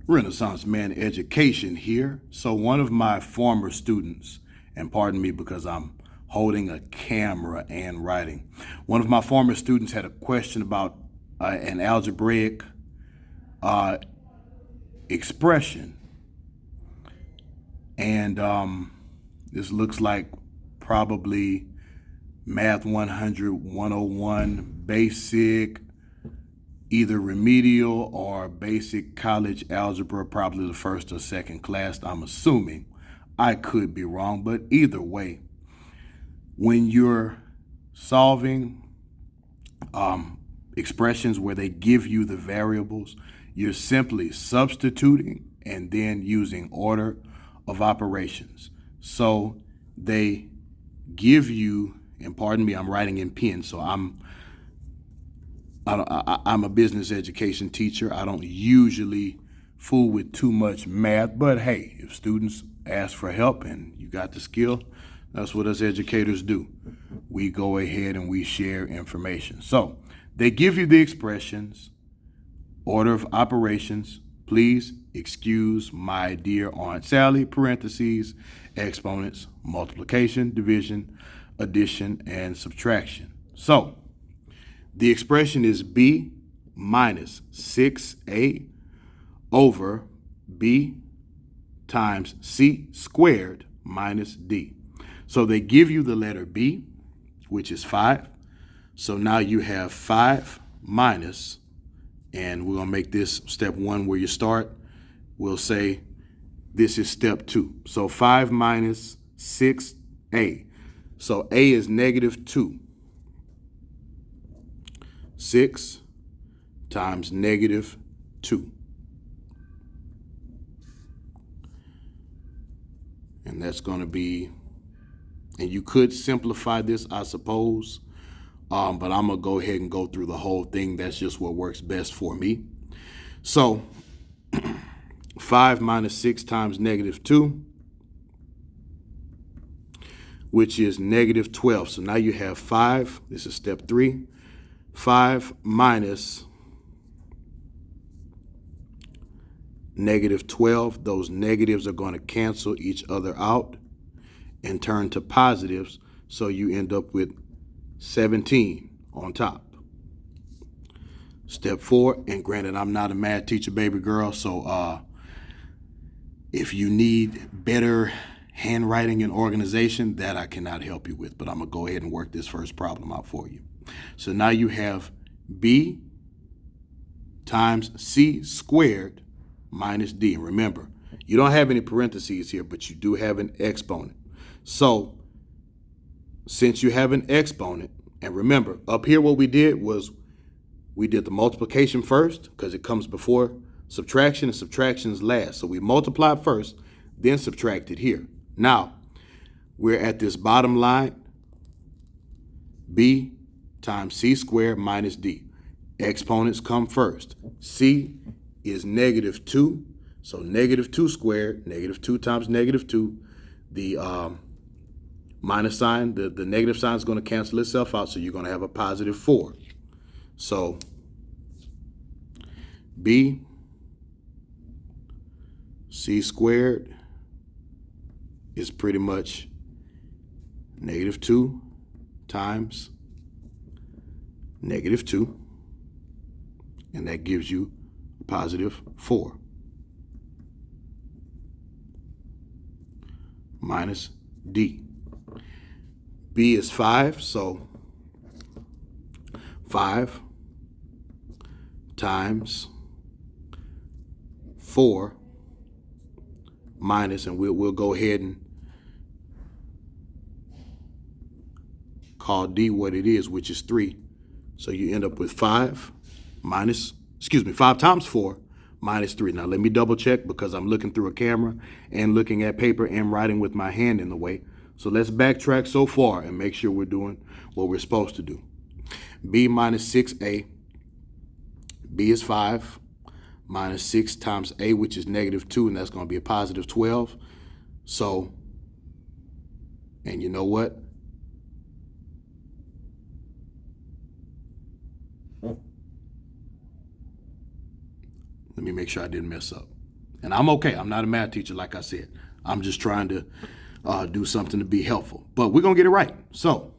Renaissance Man Education here. So one of my former students, and pardon me because I'm holding a camera and writing, one of my former students had a question about an algebraic expression. And this looks like probably Math 100, 101, basic, either remedial or basic college algebra, probably the first or second class, I'm assuming. I could be wrong, but either way, when you're solving expressions where they give you the variables, you're simply substituting and then using order of operations. So they give you, and pardon me, I'm writing in pen, so I'm a business education teacher. I don't usually fool with too much math, but hey, if students ask for help and you got the skill, that's what us educators do. We go ahead and we share information. So they give you the expressions, order of operations. Please excuse my dear Aunt Sally, parentheses, exponents, multiplication, division, addition, and subtraction. So the expression is b minus 6a over b times c squared minus d. So they give you the letter b, which is 5. So now you have 5 minus, and we're going to make this step 1 where you start. We'll say this is step 2. So 5 minus 6a. So a is negative 2. 6 times negative 2. And that's going to be, and you could simplify this, I suppose, but I'm going to go ahead and go through the whole thing. That's just what works best for me. So 5 minus 6 times negative 2, which is negative 12. So now you have 5. This is step 3. 5 minus negative 12. Those negatives are going to cancel each other out and turn to positives. So you end up with 17 on top. Step 4, and granted, I'm not a math teacher, baby girl, so if you need better handwriting and organization, that I cannot help you with, but I'm going to go ahead and work this first problem out for you. So now you have b times c squared minus d. And remember, you don't have any parentheses here, but you do have an exponent. So since you have an exponent, and remember, up here what we did was we did the multiplication first because it comes before subtraction, and subtraction is last. So we multiplied first, then subtracted here. Now, we're at this bottom line, b times c squared minus d. Exponents come first. C is negative 2, so negative 2 squared, negative 2 times negative 2. The minus sign, the negative sign is going to cancel itself out, so you're going to have a positive 4. So b c squared is pretty much negative 2 times negative 2, and that gives you a positive 4 minus d. B is 5, so 5 times 4 minus, and we'll go ahead and call d what it is, which is 3. So you end up with 5 times 4 minus 3. Now let me double check because I'm looking through a camera and looking at paper and writing with my hand in the way. So let's backtrack so far and make sure we're doing what we're supposed to do. B minus 6a. B is 5 minus 6 times a, which is negative 2, and that's going to be a positive 12. So, and you know what? Let me make sure I didn't mess up. And I'm okay. I'm not a math teacher, like I said. I'm just trying to do something to be helpful. But we're going to get it right. So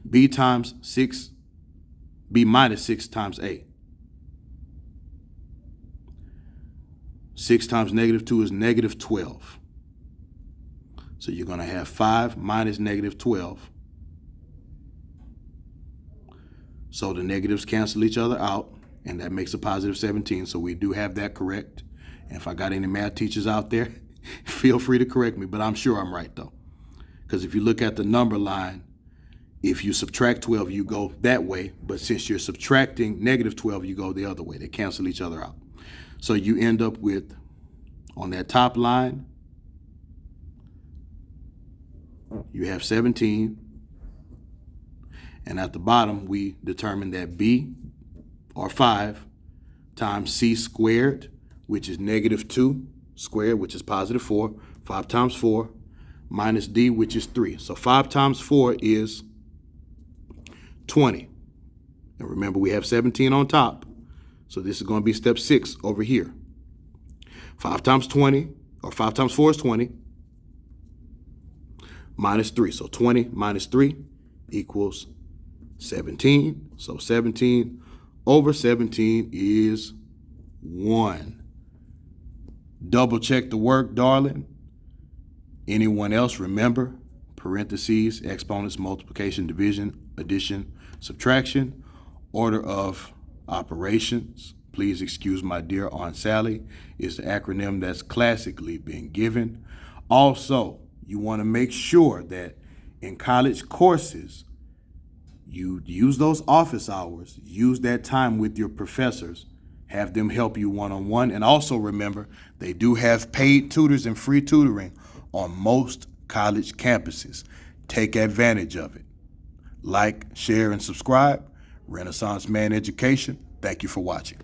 B minus 6 times A. 6 times negative 2 is negative 12. So you're going to have 5 minus negative 12. So the negatives cancel each other out, and that makes a positive 17. So we do have that correct. And if I got any math teachers out there, feel free to correct me, but I'm sure I'm right, though. Because if you look at the number line, if you subtract 12, you go that way. But since you're subtracting negative 12, you go the other way. They cancel each other out. So you end up with, on that top line, you have 17. And at the bottom, we determine that B, or 5, times C squared, which is negative 2 squared, which is positive 4. 5 times 4, minus D, which is 3. So 5 times 4 is 20. And remember, we have 17 on top. So this is going to be step 6 over here. 5 times 20, or 5 times 4 is 20, minus 3. So 20 minus 3 equals 17. So 17 over 17 is 1. Double check the work, darling. Anyone else, remember, parentheses, exponents, multiplication, division, addition, subtraction, order of operations. Please excuse my dear Aunt Sally is the acronym that's classically been given. Also, you want to make sure that in college courses, you use those office hours, use that time with your professors, have them help you one-on-one. And also remember, they do have paid tutors and free tutoring on most college campuses. Take advantage of it. Like, share, and subscribe. Renaissance Man Education. Thank you for watching.